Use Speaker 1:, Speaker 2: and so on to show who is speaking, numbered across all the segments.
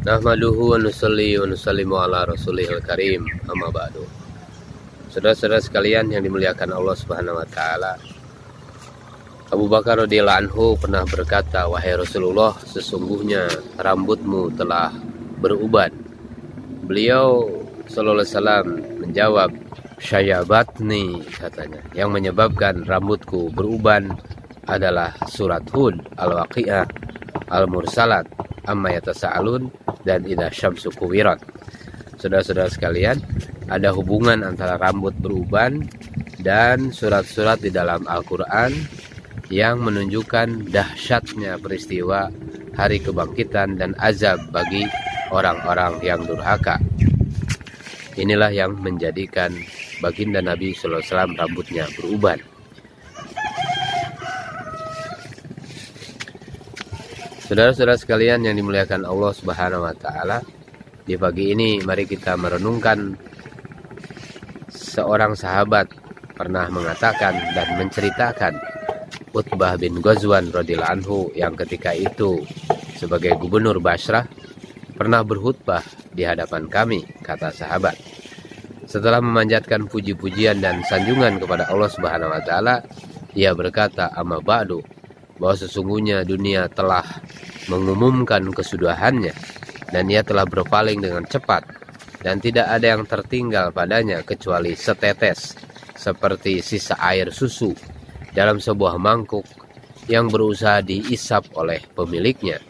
Speaker 1: Nahmaduhu wa nusalli wa nusallimu ala rasulihil karim, amma ba'du. Saudara-saudara sekalian yang dimuliakan Allah Subhanahu wa taala, Abu Bakar radhiyallahu anhu pernah berkata, "Wahai Rasulullah, sesungguhnya rambutmu telah beruban." Beliau sallallahu alaihi wasallam menjawab, "Syayabatni," katanya, "yang menyebabkan rambutku beruban adalah surat Hud, Al-Waqi'ah, Al-Mursalat, Amma yatasa'alun, dan Idza syamsu kuwirat." Saudara-saudara sekalian, ada hubungan antara rambut beruban dan surat-surat di dalam Al-Quran yang menunjukkan dahsyatnya peristiwa hari kebangkitan dan azab bagi orang-orang yang durhaka. Inilah yang menjadikan baginda Nabi sallallahu alaihi wasallam rambutnya beruban. Saudara-saudara sekalian yang dimuliakan Allah Subhanahu wa taala, di pagi ini mari kita merenungkan seorang sahabat pernah mengatakan dan menceritakan Utbah bin Ghazwan radhiyallahu anhu yang ketika itu sebagai gubernur Basrah pernah berkhutbah di hadapan kami, kata sahabat. Setelah memanjatkan puji-pujian dan sanjungan kepada Allah Subhanahu wa taala, ia berkata, "Amma ba'du," bahwa sesungguhnya dunia telah mengumumkan kesudahannya dan ia telah berpaling dengan cepat dan tidak ada yang tertinggal padanya kecuali setetes seperti sisa air susu dalam sebuah mangkuk yang berusaha diisap oleh pemiliknya.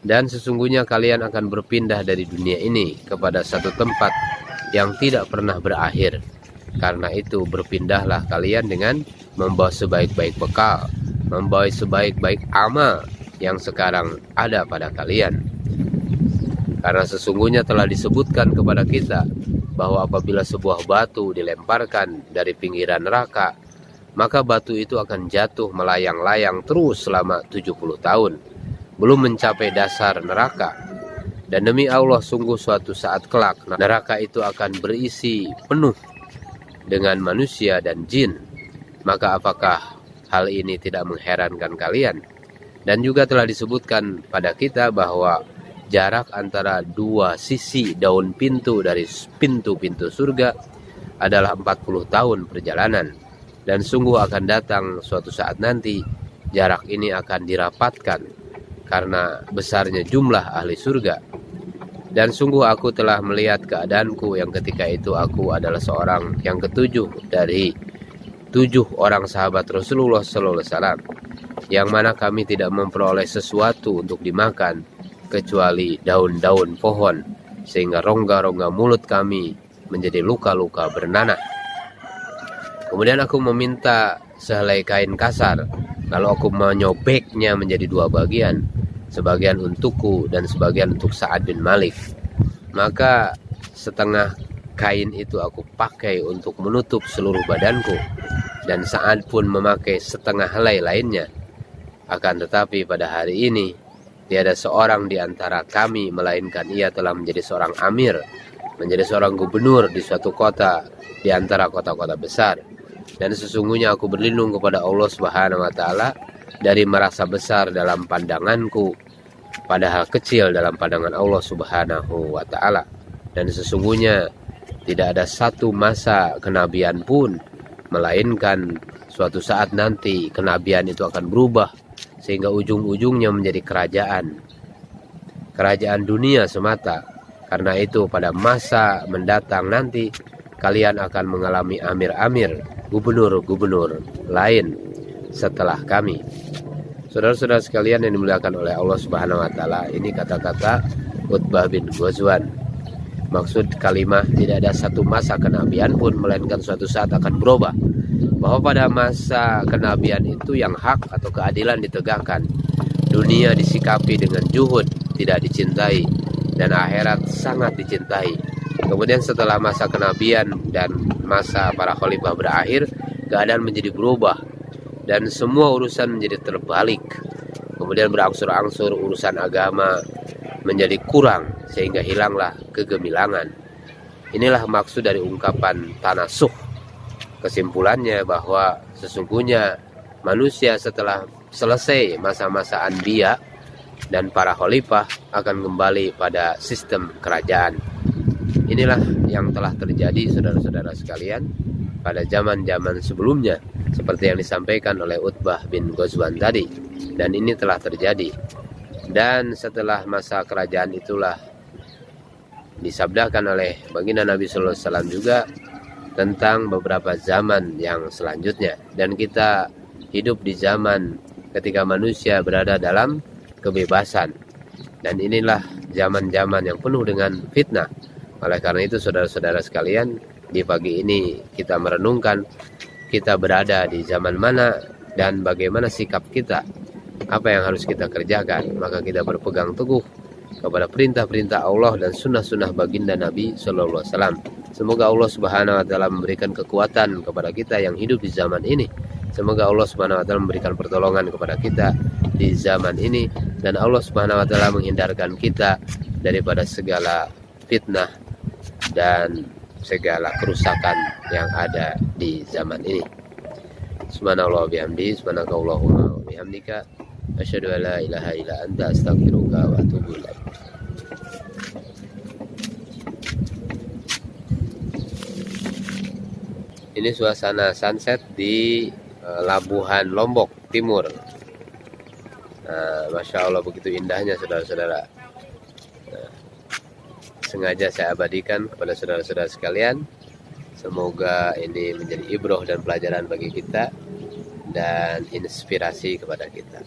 Speaker 1: Dan sesungguhnya kalian akan berpindah dari dunia ini kepada satu tempat yang tidak pernah berakhir. Karena itu berpindahlah kalian dengan membawa sebaik-baik bekal, membawa sebaik-baik amal yang sekarang ada pada kalian. Karena sesungguhnya telah disebutkan kepada kita bahwa apabila sebuah batu dilemparkan dari pinggiran neraka, maka batu itu akan jatuh melayang-layang terus selama 70 tahun, belum mencapai dasar neraka. Dan demi Allah, sungguh suatu saat kelak neraka itu akan berisi penuh dengan manusia dan jin. Maka apakah hal ini tidak mengherankan kalian? Dan juga telah disebutkan pada kita bahwa jarak antara dua sisi daun pintu dari pintu-pintu surga adalah 40 tahun perjalanan. Dan sungguh akan datang suatu saat nanti jarak ini akan dirapatkan karena besarnya jumlah ahli surga. Dan sungguh aku telah melihat keadaanku yang ketika itu aku adalah seorang yang ketujuh dari 7 orang sahabat Rasulullah sallallahu alaihi wasallam, yang mana kami tidak memperoleh sesuatu untuk dimakan kecuali daun-daun pohon, sehingga rongga-rongga mulut kami menjadi luka-luka bernanah. Kemudian aku meminta sehelai kain kasar, lalu aku menyobeknya menjadi 2 bagian, sebagian untukku dan sebagian untuk Sa'ad bin Malik. Maka setengah kain itu aku pakai untuk menutup seluruh badanku, dan Sa'ad pun memakai setengah helai lainnya. Akan tetapi pada hari ini tiada seorang di antara kami melainkan ia telah menjadi seorang amir, menjadi seorang gubernur di suatu kota di antara kota-kota besar. Dan sesungguhnya aku berlindung kepada Allah Subhanahu wa taala dari merasa besar dalam pandanganku, padahal kecil dalam pandangan Allah Subhanahu wa taala. Dan sesungguhnya tidak ada satu masa kenabian pun, melainkan suatu saat nanti kenabian itu akan berubah sehingga ujung-ujungnya menjadi kerajaan dunia semata. Karena itu pada masa mendatang nanti kalian akan mengalami amir-amir, gubernur-gubernur lain setelah kami. Saudara-saudara sekalian yang dimuliakan oleh Allah Subhanahu wa taala, ini kata-kata Utbah bin Ghazwan. Maksud kalimah tidak ada satu masa kenabian pun melainkan suatu saat akan berubah, bahwa pada masa kenabian itu yang hak atau keadilan ditegakkan, dunia disikapi dengan juhud, tidak dicintai, dan akhirat sangat dicintai. Kemudian setelah masa kenabian dan masa para khalifah berakhir, keadaan menjadi berubah dan semua urusan menjadi terbalik. Kemudian berangsur-angsur urusan agama menjadi kurang sehingga hilanglah kegemilangan. Inilah maksud dari ungkapan tanasuh. Kesimpulannya bahwa sesungguhnya manusia setelah selesai masa-masa anbiya dan para khalifah akan kembali pada sistem kerajaan. Inilah yang telah terjadi saudara-saudara sekalian pada zaman-zaman sebelumnya, seperti yang disampaikan oleh Utbah bin Ghazwan tadi, dan ini telah terjadi. Dan setelah masa kerajaan itulah disabdakan oleh baginda Nabi Sallallahu Alaihi Wasallam juga tentang beberapa zaman yang selanjutnya, dan kita hidup di zaman ketika manusia berada dalam kebebasan, dan inilah zaman-zaman yang penuh dengan fitnah. Oleh karena itu saudara-saudara sekalian, di pagi ini kita merenungkan kita berada di zaman mana dan bagaimana sikap kita, apa yang harus kita kerjakan. Maka kita berpegang teguh kepada perintah-perintah Allah dan sunnah-sunnah baginda Nabi Sallallahu Alaihi Wasallam. Semoga Allah Subhanahu Wa Taala memberikan kekuatan kepada kita yang hidup di zaman ini. Semoga Allah Subhanahu Wa Taala memberikan pertolongan kepada kita di zaman ini, dan Allah Subhanahu Wa Taala menghindarkan kita daripada segala fitnah dan segala kerusakan yang ada di zaman ini. Subhanallah bihamdi, subhanakallahumma wa bihamdika, asyhadu an la ilaha illa anta, astaghfiruka wa atubu ilaik. Ini suasana sunset di Labuhan Lombok Timur. Masya Allah, begitu indahnya saudara-saudara. Sengaja saya abadikan kepada saudara-saudara sekalian. Semoga ini menjadi ibroh dan pelajaran bagi kita dan inspirasi kepada kita.